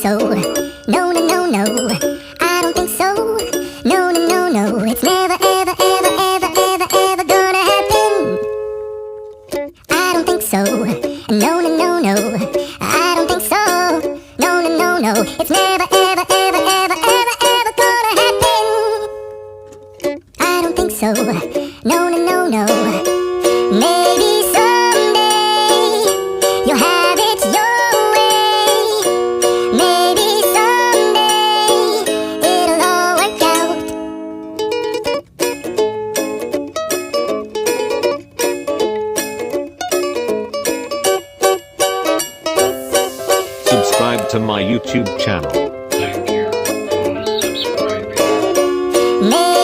so. No, no, no, no. I don't think so. No, no, no, no. It's never, ever, ever, ever, ever, ever gonna happen. I don't think so. No, no, no, no. I don't think so. No, no, no, no. It's never, ever, ever, ever, ever, ever gonna happen. I don't think so. No, no, no, no. Maybe someday you'll have it your way. Maybe someday it'll all work out. Subscribe to my YouTube channel.